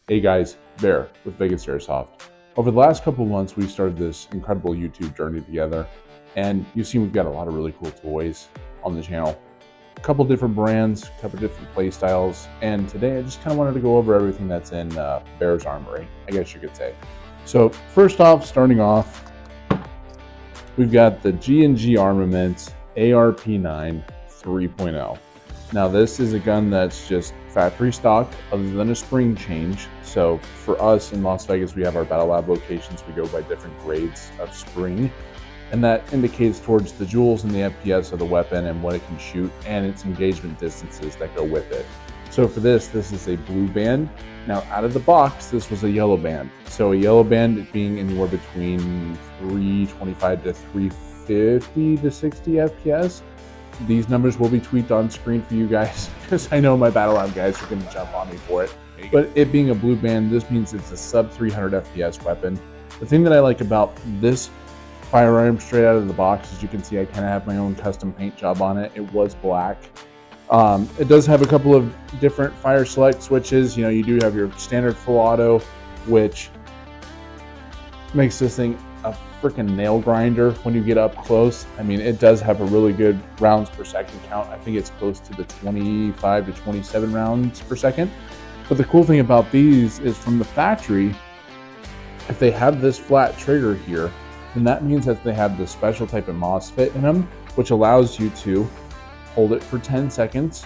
Hey guys, Bear with Vegas Airsoft. Over the last couple of months, we've started this incredible YouTube journey together, and you've seen we've got a lot of really cool toys on the channel. A couple different brands, a couple different play styles, and today I just kind of wanted to go over everything that's in Bear's Armory, I guess you could say. So first off, starting off, we've got the G&G Armament ARP9 3.0. Now this is a gun that's just factory stock other than a spring change. So for us in Las Vegas, we have our Battle Lab locations. We go by different grades of spring, and that indicates towards the joules and the FPS of the weapon and what it can shoot and its engagement distances that go with it. So for this is a blue band. Now out of the box, this was a yellow band. So a yellow band being anywhere between 325 to 350 to 60 FPS. These numbers will be tweaked on screen for you guys because I know my Battle Lab guys are going to jump on me for it. But it being a blue band, this means it's a sub 300 FPS weapon. The thing that I like about this firearm straight out of the box, as you can see, I kind of have my own custom paint job on it. It was black. It does have a couple of different fire select switches. You know, you do have your standard full auto, which makes this thing a freaking nail grinder when you get up close. I mean, it does have a really good rounds per second count. I think it's close to the 25 to 27 rounds per second. But the cool thing about these is from the factory, if they have this flat trigger here, then that means that they have this special type of MOSFET in them, which allows you to hold it for 10 seconds,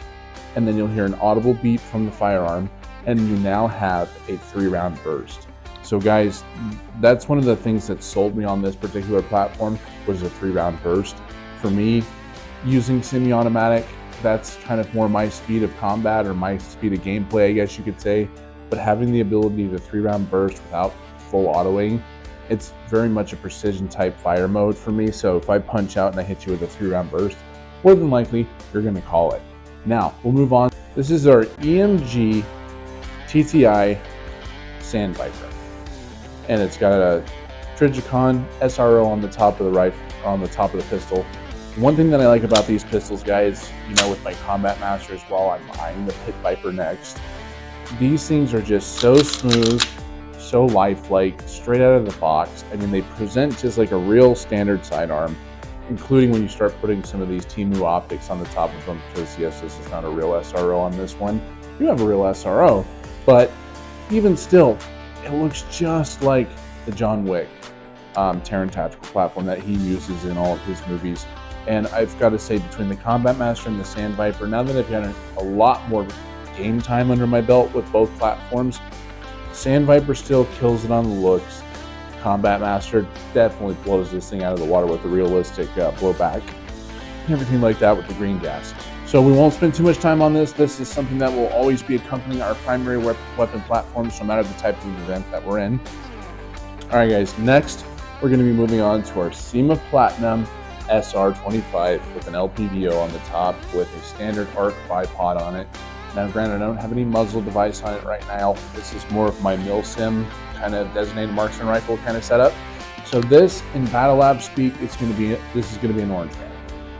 and then you'll hear an audible beep from the firearm, and you now have a 3-round burst. So guys, that's one of the things that sold me on this particular platform was a 3-round burst. For me, using semi-automatic, that's kind of more my speed of combat or my speed of gameplay, I guess you could say. But having the ability to 3-round burst without full autoing, it's very much a precision type fire mode for me. So if I punch out and I hit you with a 3-round burst, more than likely, you're gonna call it. Now, we'll move on. This is our EMG TTI Sand Viper. And it's got a Trijicon SRO on the top of the rifle, on the top of the pistol. One thing that I like about these pistols, guys, you know, with my Combat Master as well, I'm eyeing the Pit Viper next. These things are just so smooth, so lifelike, straight out of the box. I mean, they present just like a real standard sidearm, including when you start putting some of these Temu optics on the top of them, because yes, this is not a real SRO on this one. You have a real SRO, but even still, it looks just like the John Wick Terran tactical platform that he uses in all of his movies. And I've got to say, between the Combat Master and the Sand Viper, now that I've had a lot more game time under my belt with both platforms, Sand Viper still kills it on the looks. Combat Master definitely blows this thing out of the water with the realistic blowback and everything like that with the green gas. So we won't spend too much time on this. This is something that will always be accompanying our primary weapon platforms, no matter the type of event that we're in. All right, guys, next we're going to be moving on to our CYMA Platinum SR25 with an LPVO on the top with a standard ARC bipod on it. Now, granted, I don't have any muzzle device on it right now. This is more of my MilSim kind of designated marksman rifle kind of setup. So this, in Battle Lab speak, this is going to be an orange band.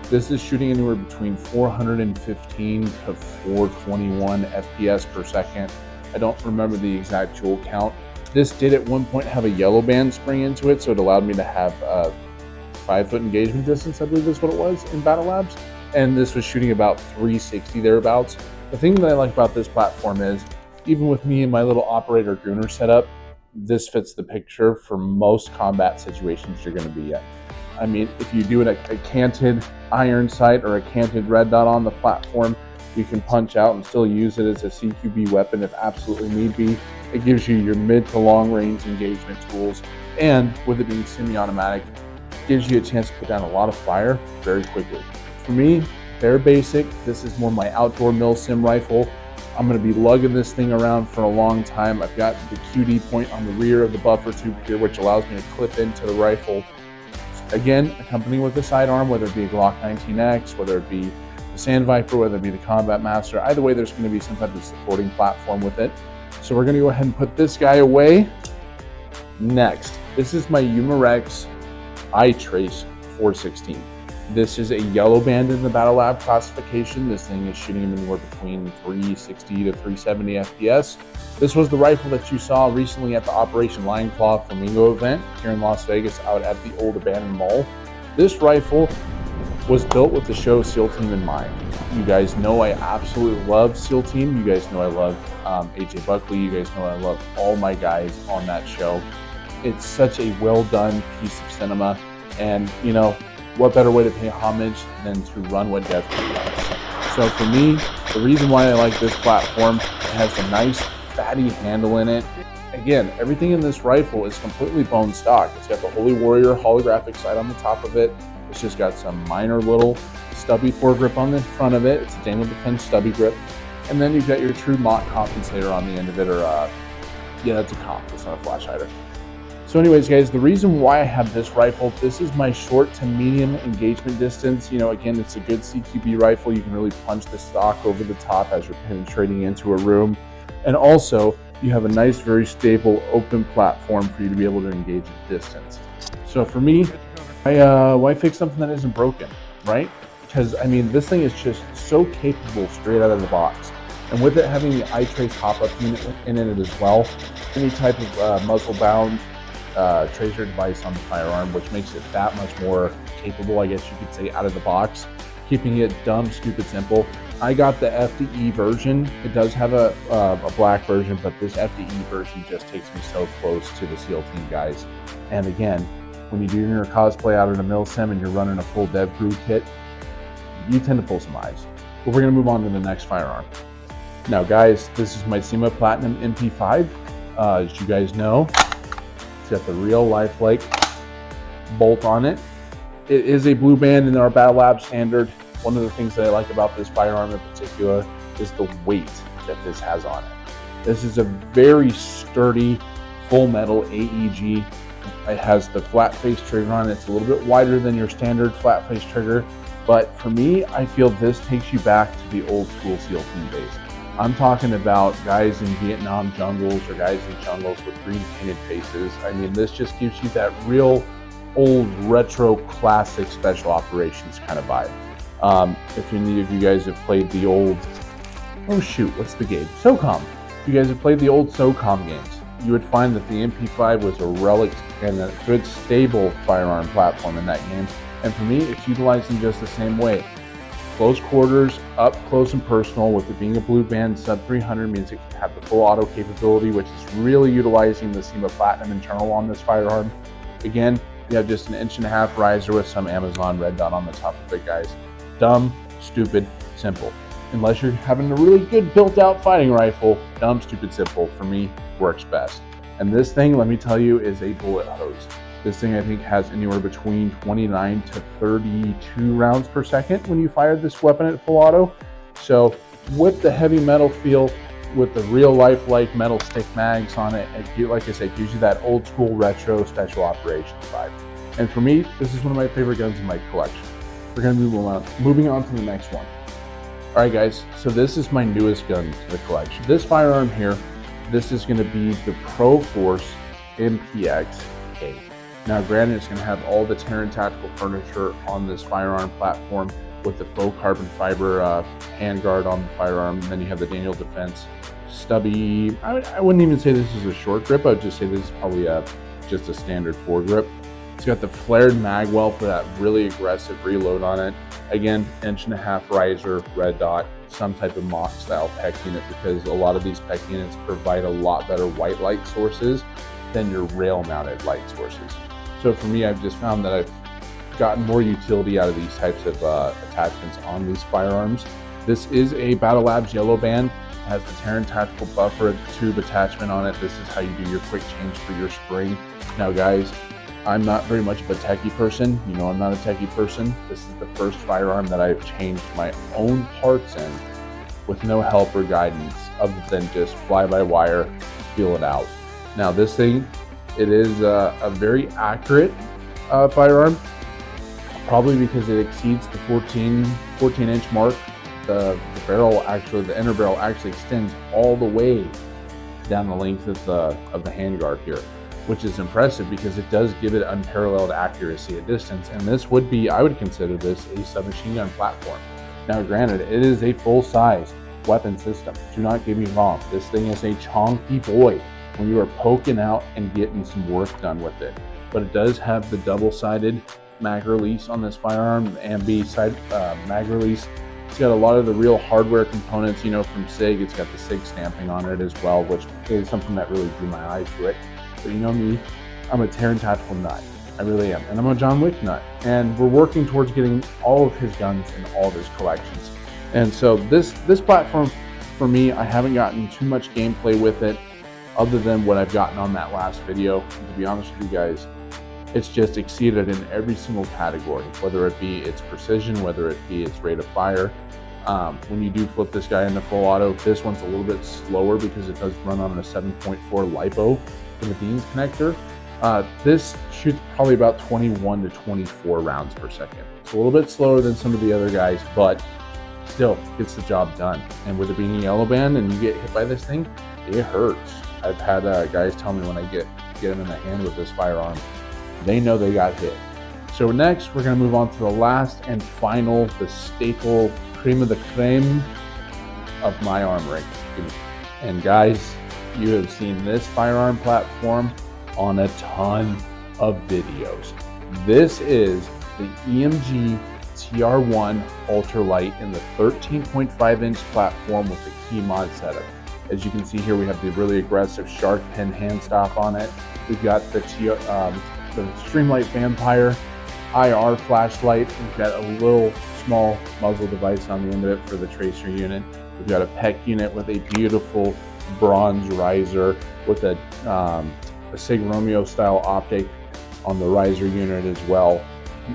This is shooting anywhere between 415 to 421 FPS per second. I don't remember the exact joule count. This did at one point have a yellow band spring into it, so it allowed me to have a 5-foot engagement distance, I believe is what it was in Battle Labs. And this was shooting about 360 thereabouts. The thing that I like about this platform is, even with me and my little operator Gooner setup, this fits the picture for most combat situations you're going to be in. I mean, if you do a canted iron sight or a canted red dot on the platform, you can punch out and still use it as a CQB weapon if absolutely need be. It gives you your mid to long range engagement tools, and with it being semi-automatic, gives you a chance to put down a lot of fire very quickly. For me, bare basic, this is more my outdoor MilSim rifle. I'm going to be lugging this thing around for a long time. I've got the QD point on the rear of the buffer tube here, which allows me to clip into the rifle. Again, accompanying with the sidearm, whether it be a Glock 19X, whether it be the Sand Viper, whether it be the Combat Master. Either way, there's going to be some type of supporting platform with it. So we're going to go ahead and put this guy away. Next, this is my Umarex iTrace 416. This is a yellow band in the Battle Lab classification. This thing is shooting anywhere between 360 to 370 FPS. This was the rifle that you saw recently at the Operation Lion Claw Flamingo event here in Las Vegas out at the old abandoned mall. This rifle was built with the show SEAL Team in mind. You guys know I absolutely love SEAL Team. You guys know I love AJ Buckley. You guys know I love all my guys on that show. It's such a well done piece of cinema, and you know, what better way to pay homage than to run what Dev Team does. So for me, the reason why I like this platform, it has a nice fatty handle in it. Again, everything in this rifle is completely bone stock. It's got the Holy Warrior holographic sight on the top of it. It's just got some minor little stubby foregrip on the front of it. It's a Daniel Defense stubby grip. And then you've got your true Mach compensator on the end of it, or yeah, that's a comp, it's not a flash hider. So anyways, guys, the reason why I have this rifle, this is my short to medium engagement distance. You know, again, it's a good CQB rifle. You can really punch the stock over the top as you're penetrating into a room. And also, you have a nice, very stable, open platform for you to be able to engage at distance. So for me, why fix something that isn't broken, right? Because, I mean, this thing is just so capable straight out of the box. And with it having the iTrace hop-up unit in it as well, any type of muzzle-bound tracer device on the firearm, which makes it that much more capable, I guess you could say, out of the box, keeping it dumb, stupid, simple. I got the FDE version. It does have a black version, but this FDE version just takes me so close to the SEAL Team guys. And again, when you do your cosplay out at a mil-sim and you're running a full dev crew kit, you tend to pull some eyes. But we're gonna move on to the next firearm. Now guys, this is my CYMA Platinum MP5. As you guys know, it's got the real lifelike bolt on it. It is a blue band in our Battle Lab standard. One of the things that I like about this firearm in particular is the weight that this has on it. This is a very sturdy, full metal AEG. It has the flat face trigger on it. It's a little bit wider than your standard flat face trigger, but for me, I feel this takes you back to the old school SEAL Team days. I'm talking about guys in Vietnam jungles or guys in jungles with green painted faces. I mean, this just gives you that real old retro classic special operations kind of vibe. If any of you guys have played the old, oh shoot, what's the game? SOCOM. If you guys have played the old SOCOM games, you would find that the MP5 was a relic and a good stable firearm platform in that game. And for me, it's utilized in just the same way. Close quarters, up close and personal, with it being a blue band, sub 300 means it can have the full auto capability, which is really utilizing the CYMA Platinum internal on this firearm. Again, you have just an 1.5 inch riser with some Amazon red dot on the top of it, guys. Dumb, stupid, simple. Unless you're having a really good built out fighting rifle, dumb, stupid, simple, for me, works best. And this thing, let me tell you, is a bullet hose. This thing, I think, has anywhere between 29 to 32 rounds per second when you fire this weapon at full auto. So with the heavy metal feel, with the real life-like metal stick mags on it, like I said, gives you that old school retro special operations vibe. And for me, this is one of my favorite guns in my collection. We're gonna moving on to the next one. All right, guys, so this is my newest gun to the collection. This firearm here, this is gonna be the Force MPX. Now, granted, it's gonna have all the Terran tactical furniture on this firearm platform with the faux carbon fiber handguard on the firearm. And then you have the Daniel Defense stubby, I wouldn't even say this is a short grip. I would just say this is probably just a standard foregrip. It's got the flared mag well for that really aggressive reload on it. Again, 1.5 inch riser, red dot, some type of Mach style PEC unit, because a lot of these PEC units provide a lot better white light sources than your rail mounted light sources. So for me, I've just found that I've gotten more utility out of these types of attachments on these firearms. This is a Battle Labs yellow band. It has the Terran Tactical Buffer tube attachment on it. This is how you do your quick change for your spring. Now guys, I'm not very much of a techie person. You know I'm not a techie person. This is the first firearm that I've changed my own parts in with no help or guidance other than just fly-by-wire, feel it out. Now this thing, it is a very accurate firearm, probably because it exceeds the 14 inch mark. The barrel actually, the inner barrel actually extends all the way down the length of the handguard here. which is impressive because it does give it unparalleled accuracy at distance. And this would be, I would consider this a submachine gun platform. Now granted, it is a full-size weapon system. Do not get me wrong. This thing is a chonky boy when you are poking out and getting some work done with it. But it does have the double-sided mag release on this firearm, and B-side mag release. It's got a lot of the real hardware components, you know, from SIG. It's got the SIG stamping on it as well, which is something that really drew my eye to it. But you know me, I'm a Terran Tactical nut. I really am. And I'm a John Wick nut. And we're working towards getting all of his guns in all of his collections. And so this platform, for me, I haven't gotten too much gameplay with it other than what I've gotten on that last video. And to be honest with you guys, it's just exceeded in every single category, whether it be its precision, whether it be its rate of fire. When you do flip this guy into full auto, this one's a little bit slower because it does run on a 7.4 LiPo for the beams connector. This shoots probably about 21 to 24 rounds per second. It's a little bit slower than some of the other guys, but still gets the job done. And with it being a yellow band and you get hit by this thing, it hurts. I've had guys tell me when I get them in the hand with this firearm, they know they got hit. So next, we're gonna move on to the last and final, the staple, cream of the creme of my Armory. And guys, you have seen this firearm platform on a ton of videos. This is the EMG TR1 Ultralight in the 13.5-inch platform with the key mod setup. As you can see here, we have the really aggressive shark pin hand stop on it. We've got the Streamlight Vampire IR flashlight. We've got a little small muzzle device on the end of it for the tracer unit. We've got a PEC unit with a beautiful bronze riser with a SIG Romeo style optic on the riser unit as well,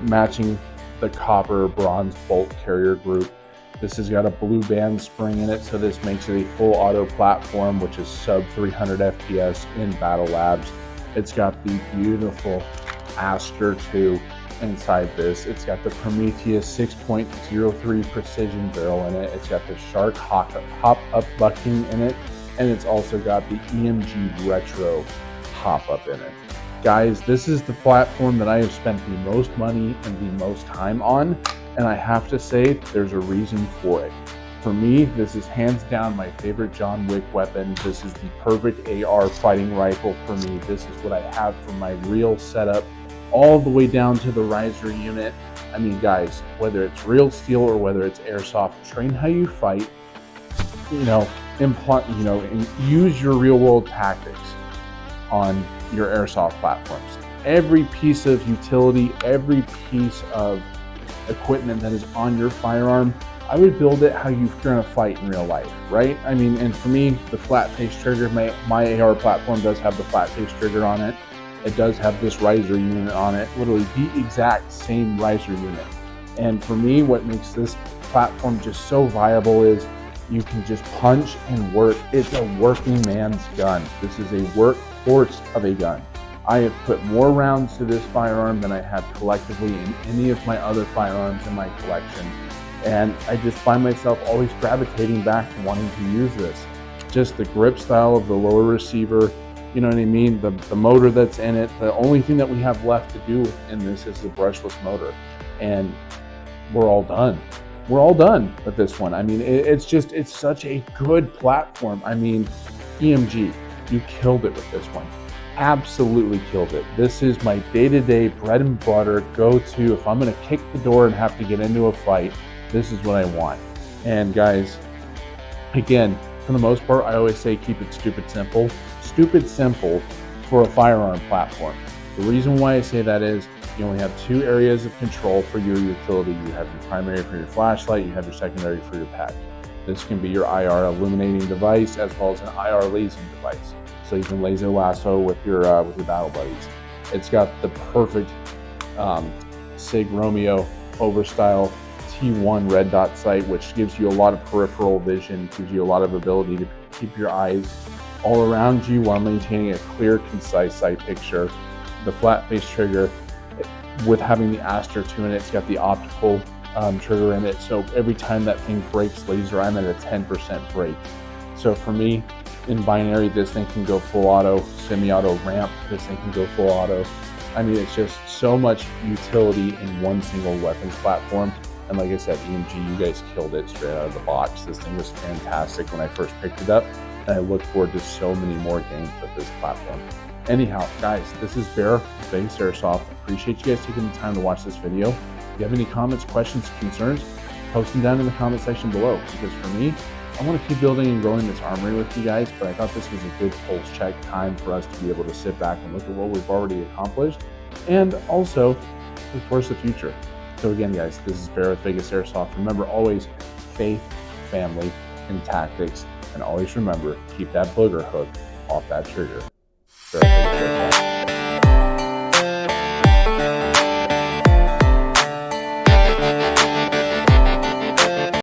matching the copper bronze bolt carrier group. This has got a blue band spring in it, so this makes it a full auto platform, which is sub 300 FPS in battle labs. It's got the beautiful Aster 2 inside this. It's got the Prometheus 6.03 precision barrel in it. It's got the Shark hop-up bucking in it, and it's also got the EMG Retro hop-up in it. Guys, this is the platform that I have spent the most money and the most time on, and I have to say there's a reason for it. For me, this is hands down my favorite John Wick weapon. This is the perfect AR fighting rifle for me. This is what I have for my real setup, all the way down to the riser unit. I mean, guys, whether it's real steel or whether it's airsoft, train how you fight, and use your real world tactics on your airsoft platforms. Every piece of utility, every piece of equipment that is on your firearm, I would build it how you're gonna fight in real life, right? I mean, and for me, the flat face trigger, my AR platform does have the flat face trigger on it. It does have this riser unit on it, literally the exact same riser unit. And for me, what makes this platform just so viable is you can just punch and work. It's a working man's gun. This is a workhorse of a gun. I have put more rounds to this firearm than I have collectively in any of my other firearms in my collection. And I just find myself always gravitating back to wanting to use this. Just the grip style of the lower receiver, you know what I mean? The motor that's in it. The only thing that we have left to do in this is the brushless motor. And we're all done. We're all done with this one. I mean, it's such a good platform. I mean, EMG, you killed it with this one. Absolutely killed it. This is my day-to-day bread and butter go-to. If I'm gonna kick the door and have to get into a fight, this is what I want. And guys, again, for the most part, I always say keep it stupid simple. Stupid simple for a firearm platform. The reason why I say that is you only have two areas of control for your utility. You have your primary for your flashlight, you have your secondary for your PEC. This can be your IR illuminating device as well as an IR lasing device. So you can laser lasso with your battle buddies. It's got the perfect SIG Romeo overstyle T1 red dot sight, which gives you a lot of peripheral vision, gives you a lot of ability to keep your eyes all around you while maintaining a clear, concise sight picture. The flat face trigger, with having the Aster 2 in it, it's got the optical trigger in it. So every time that thing breaks laser, I'm at a 10% break. So for me, in binary, this thing can go full auto, semi-auto ramp, this thing can go full auto. I mean, it's just so much utility in one single weapons platform. And like I said, EMG, you guys killed it straight out of the box. This thing was fantastic when I first picked it up, and I look forward to so many more games with this platform. Anyhow, guys, this is Bear with Vegas Airsoft. Appreciate you guys taking the time to watch this video. If you have any comments, questions, concerns, post them down in the comment section below, because for me, I want to keep building and growing this armory with you guys, but I thought this was a good pulse check time for us to be able to sit back and look at what we've already accomplished, and also look towards the future. So again, guys, this is Bear with Vegas Airsoft. Remember, always faith, family, and tactics, and always remember, keep that booger hook off that trigger. Bear with Vegas Airsoft.